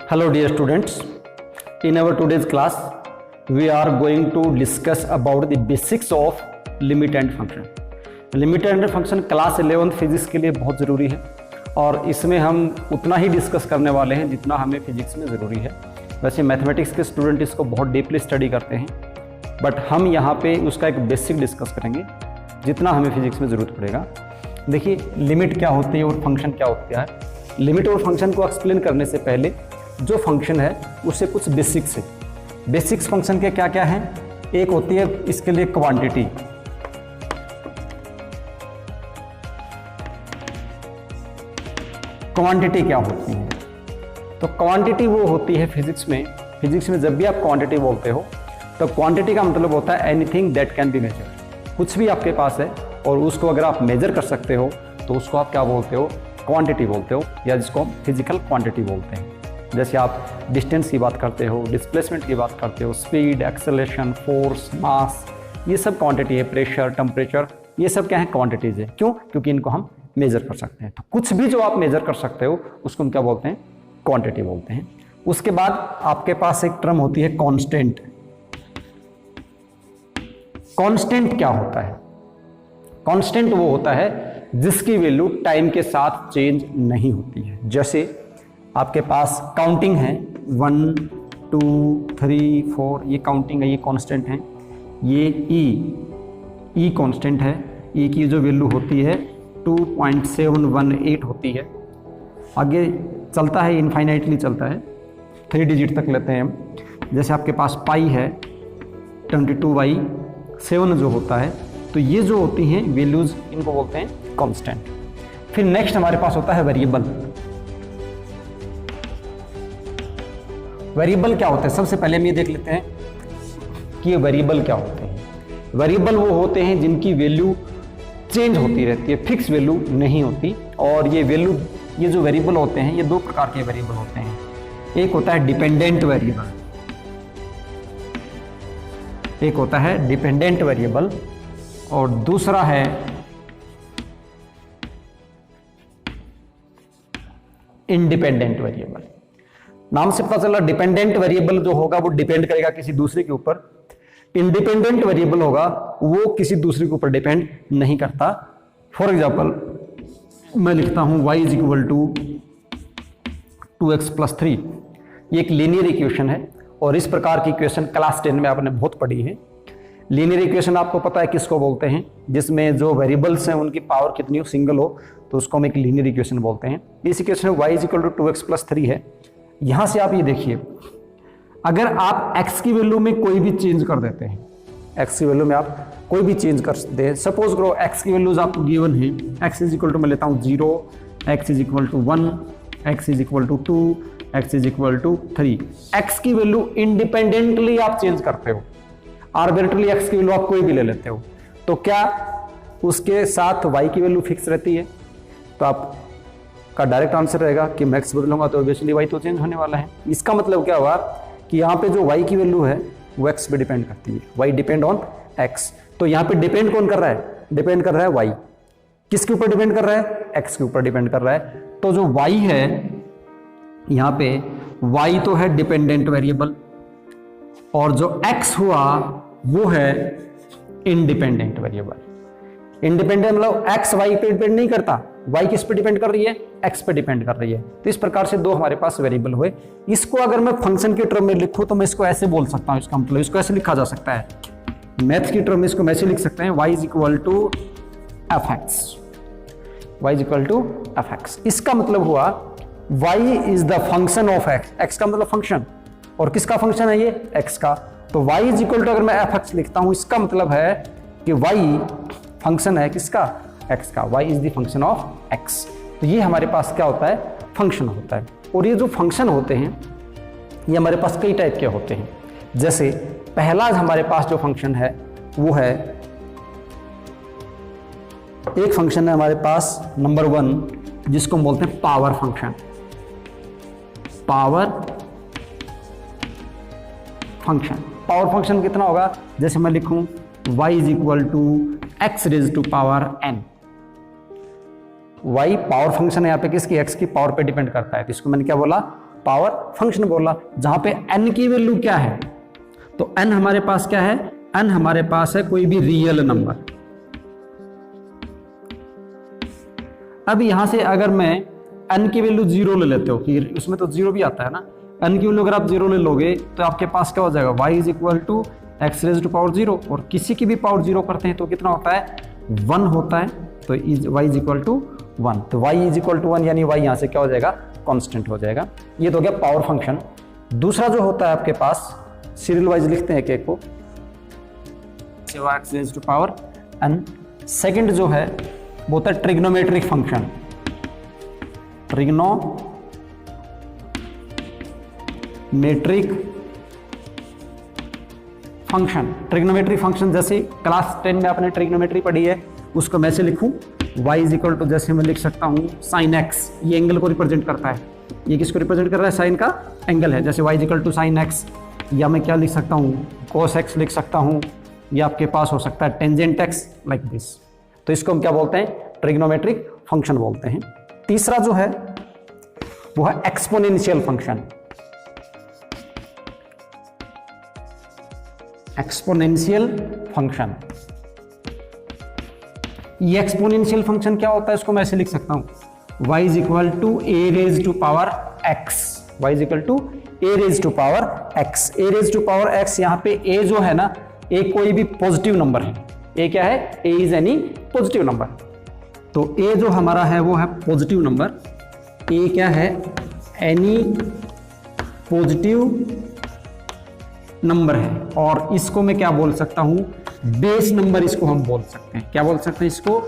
Hello dear students, in our today's class we are going to discuss about the basics of limit and function. Limit and function class 11th physics के लिए बहुत ज़रूरी है और इसमें हम उतना ही डिस्कस करने वाले हैं जितना हमें फिजिक्स में ज़रूरी है। वैसे मैथमेटिक्स के स्टूडेंट इसको बहुत डीपली स्टडी करते हैं, बट हम यहाँ पे उसका एक बेसिक डिस्कस करेंगे जितना हमें फिजिक्स में ज़रूरत पड़ेगा। देखिए लिमिट क्या होती है और फंक्शन क्या होता है। लिमिट और फंक्शन को एक्सप्लेन करने से पहले जो फंक्शन है उससे कुछ बेसिक्स है। बेसिक्स फंक्शन के क्या क्या हैं? एक होती है इसके लिए क्वांटिटी। क्वांटिटी क्या होती है? तो क्वांटिटी वो होती है फिजिक्स में जब भी आप क्वांटिटी बोलते हो तो क्वांटिटी का मतलब होता है anything that can be measured. कुछ भी आपके पास है और उसको अगर आप मेजर कर सकते हो तो उसको आप क्या बोलते हो? क्वांटिटी बोलते हो, या जिसको हम फिजिकल क्वांटिटी बोलते हैं। जैसे आप डिस्टेंस की बात करते हो, डिस्प्लेसमेंट की बात करते हो, स्पीड, एक्सेलरेशन, फोर्स, मास, ये सब क्वांटिटी है। प्रेशर, टेम्परेचर, ये सब क्या है? क्वांटिटीज है। क्यों? क्योंकि इनको हम मेजर कर सकते हैं। तो कुछ भी जो आप मेजर कर सकते हो उसको हम क्या बोलते हैं? क्वांटिटी बोलते हैं। उसके बाद आपके पास एक टर्म होती है कांस्टेंट। कांस्टेंट क्या होता है? कांस्टेंट वो होता है जिसकी वैल्यू टाइम के साथ चेंज नहीं होती है। जैसे आपके पास काउंटिंग है 1 2 3 4, ये काउंटिंग है, ये कांस्टेंट है। ये ई कांस्टेंट है। ई की जो वैल्यू होती है 2.718 होती है। आगे चलता है, इनफाइनाइटली चलता है, 3 डिजिट तक लेते हैं हम। जैसे आपके पास पाई है 22/7 जो होता है, तो ये जो होती हैं वैल्यूज, इनको बोलते हैं कांस्टेंट। फिर नेक्स्ट हमारे पास होता है वेरिएबल। वेरिएबल क्या होता है? सबसे पहले हम ये देख लेते हैं कि ये वेरिएबल क्या होते हैं। वेरिएबल वो होते हैं जिनकी वैल्यू चेंज होती रहती है, फिक्स वैल्यू नहीं होती। और ये वैल्यू, ये जो वेरिएबल होते हैं, ये दो प्रकार के वेरिएबल होते हैं। एक होता है डिपेंडेंट वेरिएबल, एक होता है डिपेंडेंट वेरिएबल, और दूसरा है इंडिपेंडेंट वेरिएबल। नाम से पता चला डिपेंडेंट वेरिएबल जो होगा वो डिपेंड करेगा किसी दूसरे के ऊपर। इंडिपेंडेंट वेरिएबल होगा वो किसी दूसरे के ऊपर डिपेंड नहीं करता। फॉर एग्जाम्पल मैं लिखता हूं y is equal to 2x + 3। ये एक लीनियर इक्वेशन है और इस प्रकार की इक्वेशन क्लास 10 में आपने बहुत पढ़ी है। लीनियर इक्वेशन आपको पता है किसको बोलते हैं? जिसमें जो वेरिएबल्स हैं उनकी पावर कितनी हो, सिंगल हो, तो उसको हम एक लीनियर इक्वेशन बोलते हैं। इस इक्वेशन में y is equal to 2x + 3 है। यहां से आप ये देखिए, अगर आप x की वैल्यू में कोई भी चेंज कर देते हैं, x की वैल्यू में आप कोई भी चेंज कर सकते हैं। सपोज करो x की वैल्यूज आपको गिवन है, x इज इक्वल टू, मैं लेता हूं 0, x is equal to 1, x is equal to 2, x is equal to 3। x की वैल्यू इंडिपेंडेंटली आप चेंज करते हो, आर्बिट्रली x की वैल्यू आप कोई भी ले लेते हो, तो क्या उसके साथ y की वैल्यू फिक्स रहती है? तो आपका डायरेक्ट आंसर रहेगा कि मैं x बदलूंगा तो ऑब्वियसली y तो चेंज होने वाला है। इसका मतलब क्या हुआ कि यहाँ पे जो y की वैल्यू है वो x पे डिपेंड करती है। y depend on x। तो यहाँ पे डिपेंड कौन कर रहा है? डिपेंड कर रहा है y। किसके ऊपर डिपेंड कर रहा है? x के ऊपर डिपेंड कर रहा है। तो जो y है यहाँ पे, y तो है डिपेंडेंट वेरिएबल, और जो x हुआ वो है इंडिपेंडेंट वेरिएबल। इंडिपेंडेंट मतलब x y पे डिपेंड नहीं करता, y किस पे डिपेंड कर रही है? x पे डिपेंड कर रही है। तो इस प्रकार से दो हमारे पास वेरिएबल हुए। इसको अगर मैं फंक्शन के टर्म में लिखूं तो मैं इसको ऐसे बोल सकता हूं, इसका मतलब इसको ऐसे लिखा जा सकता है, मैथ्स की टर्म में इसको ऐसे लिख सकते हैं, y is equal to fx, y is equal to fx। इसका मतलब हुआ y is the function of x। x का मतलब फंक्शन, और किसका फंक्शन है ये? x का। तो y इज इक्वल टू, अगर मैं fx लिखता हूं, इसका मतलब है कि y फंक्शन है किसका? x का। y is the function of x। तो ये हमारे पास क्या होता है? फंक्शन होता है। और ये जो फंक्शन होते हैं ये हमारे पास कई टाइप के होते हैं। जैसे पहला हमारे पास जो फंक्शन है वो है, एक फंक्शन है हमारे पास नंबर 1 जिसको हम बोलते हैं power function. Power function, power function कितना होगा? जैसे मैं लिखूं y is equal to x raise to power n। y power function है यहाँ पे किसकी? x की पावर पे डिपेंड करता है। तो इसको मैंने क्या बोला? पावर फंक्शन बोला, जहां पे n की वैल्यू क्या है, तो n हमारे पास क्या है, n हमारे पास है कोई भी रियल नंबर। अब यहां से अगर मैं n की वैल्यू 0 ले लेते हो, कि उसमें तो 0 भी आता है ना, n की वैल्यू अगर आप 0 ले लोगे तो आपके पास क्या हो जाएगा, y is equal to x raise to power 0, और किसी की भी पावर 0 करते हैं तो कितना होता है, 1 होता है, तो y इज इक्वल टू 1, तो y इज इक्वल टू 1 यानी y यहाँ से क्या हो जाएगा, कांस्टेंट हो जाएगा। ये तो हो गया पावर फंक्शन। दूसरा जो होता है आपके पास, सीरियल वाइज लिखते हैं एक को, x raise to power n। Second जो है वो होता है trigonometric function, trigonometric function. Trigonometry function जैसे क्लास 10 में आपने ट्रिग्नोमेट्री पढ़ी है, उसको मैं से लिखूं, y इज इक्वल टू, जैसे मैं लिख सकता हूं साइन x, ये एंगल को रिप्रेजेंट करता है, ये किसको रिप्रेजेंट कर रहा है, साइन का एंगल है, जैसे y is equal to sine x, या मैं क्या लिख सकता हूं, cos x लिख सकता हूं, या आपके पास हो सकता है टेंजेंट x लाइक दिस। तो इसको हम क्या बोलते हैं, ट्रिग्नोमेट्रिक फंक्शन बोलते हैं। तीसरा जो है वो है एक्सपोनेंशियल फंक्शन। एक्सपोनेंशियल फंक्शन, ये एक्सपोनेंशियल फंक्शन क्या होता है, इसको मैं ऐसे लिख सकता हूं, y is equal to a raise to power x, y is equal to a raise to power x। A raise to power x, यहाँ पे a जो है ना, a कोई भी पॉजिटिव नंबर है, a क्या है, a is any positive number, तो a जो हमारा है वो है पॉजिटिव नंबर, a क्या है, एनी पॉजिटिव नंबर है, और इसको मैं क्या बोल सकता हूं, बेस नंबर इसको हम बोल सकते हैं, क्या बोल सकते हैं इसको,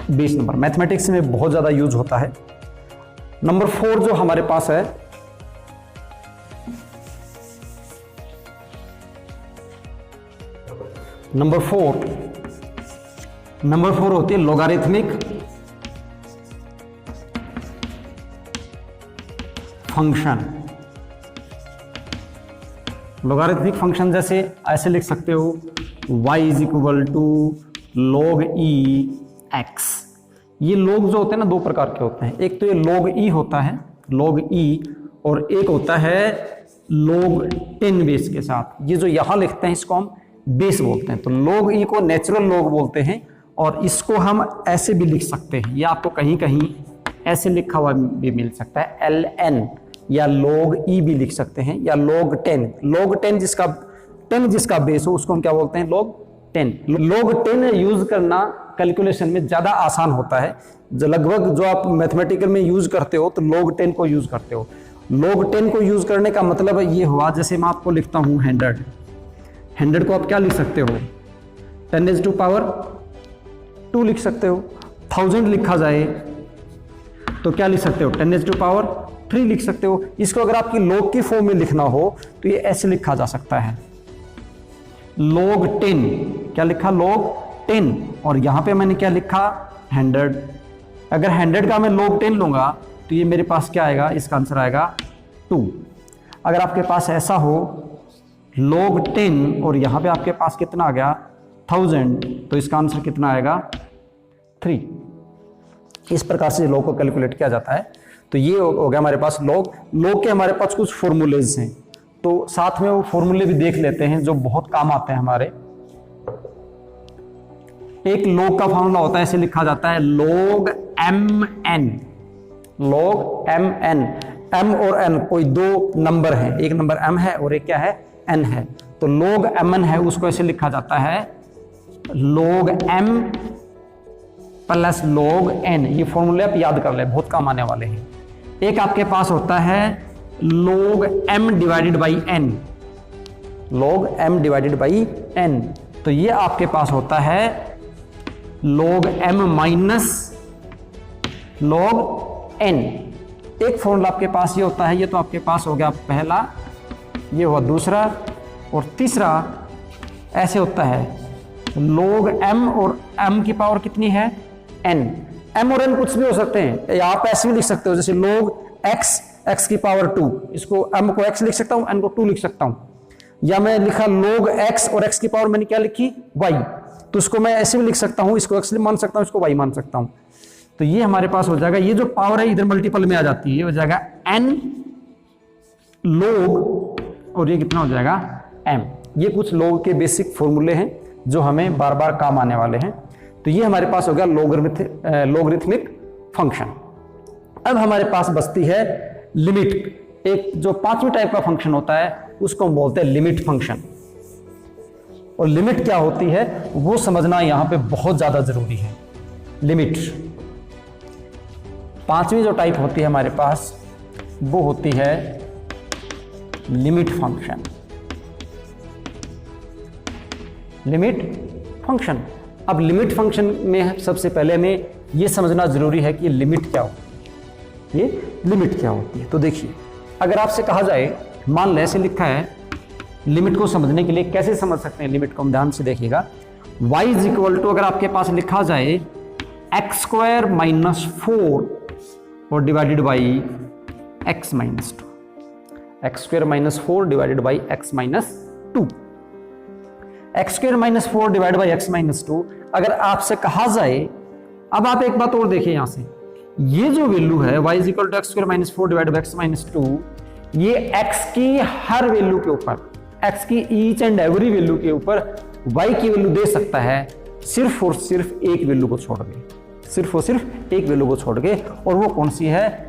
बेस नंबर। मैथमेटिक्स में बहुत ज्यादा यूज होता है। नंबर 4 जो हमारे पास है, नंबर 4 होती है लोगारिथमिक फंक्शन। लोगारिथमिक फंक्शन जैसे ऐसे लिख सकते हो, y is equal to log e x। ये लोग जो होते हैं ना, दो प्रकार के होते हैं, एक तो ये log e होता है, log e, और एक होता है log 10 बेस के साथ। ये जो यहां लिखते हैं इसको हम बेस बोलते हैं, तो log e को नेचुरल log बोलते हैं, और इसको हम ऐसे भी लिख सकते हैं, ये आपको कहीं कहीं ऐसे लिखा हुआ भी मिल सकता है, ln, या log e भी लिख सकते हैं, या log 10 जिसका बेस हो उसको हम क्या बोलते हैं, log 10। log 10 यूज करना कैलकुलेशन में ज्यादा आसान होता है, जो लगभग जो आप मैथमेटिकल में यूज करते हो तो log 10 को यूज करते हो। log 10 को यूज करने का मतलब ये हुआ, जैसे मैं आपको लिखता हूं 100 को आप क्या लिख सकते हो, 10 टू पावर 2 लिख सकते हो। 1000 लिखा जाए तो क्या लिख सकते हो, 10 टू पावर 3 लिख सकते हो। इसको अगर आपकी log की फॉर्म में लिखना हो तो ये ऐसे लिखा जा सकता है, log 10, क्या लिखा, log 10, और यहां पे मैंने क्या लिखा, 100। अगर 100 का मैं log 10 लूंगा तो ये मेरे पास क्या आएगा, इसका आंसर आएगा 2। अगर आपके पास ऐसा हो log 10 और यहां पे आपके पास कितना आ गया 1000, तो इसका आंसर कितना आएगा 3। इस प्रकार से log को कैलकुलेट किया जाता है। तो ये हो गया हमारे पास log के हमारे पास कुछ फॉर्मूलेज हैं, तो साथ में वो फॉर्मूले भी देख लेते हैं जो बहुत काम आते हैं हमारे। एक log का फॉर्मूला होता है, ऐसे लिखा जाता है log mn। log mn, m और n कोई दो नंबर हैं, एक नंबर m है और एक क्या है, n है, तो log mn है, उसको ऐसे लिखा जाता है log m plus log n। ये फॉर्मूले आप याद कर ले, बहुत काम आने वाले हैं। एक आपके पास होता है log m divided by n, log m divided by n, तो ये आपके पास होता है log m minus log n। एक फॉर्मूला आपके पास ये होता है, ये तो आपके पास हो गया पहला, ये हुआ दूसरा, और तीसरा ऐसे होता है log m और m की पावर कितनी है, n। m और n कुछ भी हो सकते हैं, या आप ऐसे भी लिख सकते हो, जैसे log x की पावर 2, इसको m को x लिख सकता हूं, n को 2 लिख सकता हूं, या मैं लिखा log x और x की पावर मैंने क्या लिखी, y, तो इसको मैं ऐसे भी लिख सकता हूं, इसको x मान सकता हूं, इसको y मान सकता हूं। तो ये हमारे पास हो जाएगा, ये जो पावर है इधर मल्टीपल में आ जाती है, ये हो जाएगा n log, और ये कितना हो जाएगा m। ये कुछ log के बेसिक फॉर्मूले हैं जो हमें बार बार काम आने वाले हैं। तो ये हमारे पास हो गया लोगरिथमिक फंक्शन। अब हमारे पास बचती है लिमिट। एक जो पांचवी टाइप का फंक्शन होता है उसको हम बोलते हैं लिमिट फंक्शन। और लिमिट क्या होती है वो समझना यहां पे बहुत ज्यादा जरूरी है। लिमिट पांचवी जो टाइप होती है हमारे पास वो होती है लिमिट फंक्शन। Limit function. अब लिमिट फंक्शन में सबसे पहले हमें यह समझना जरूरी है कि लिमिट क्या होती है। ये लिमिट क्या होती है, तो देखिए अगर आपसे कहा जाए, मान लें ऐसे लिखा है, लिमिट को समझने के लिए कैसे समझ सकते हैं लिमिट को, हम ध्यान से देखिएगा। y इज इक्वल टू, अगर आपके पास लिखा जाए x स्क्वायर माइनस 4 और divided by x minus 2, x square minus 4 divided by x minus 2, x square minus 4 divided by x minus 2। अगर आपसे कहा जाए, अब आप एक बात और देखिए यहां से, ये जो वैल्यू है y is equal to x square minus 4 divided by x minus 2, ये x की हर वैल्यू के ऊपर, x की ईच एंड एवरी वैल्यू के ऊपर y की वैल्यू दे सकता है सिर्फ और सिर्फ एक वैल्यू को छोड़ के, सिर्फ और सिर्फ एक वैल्यू को छोड़ के, और वो कौन सी है,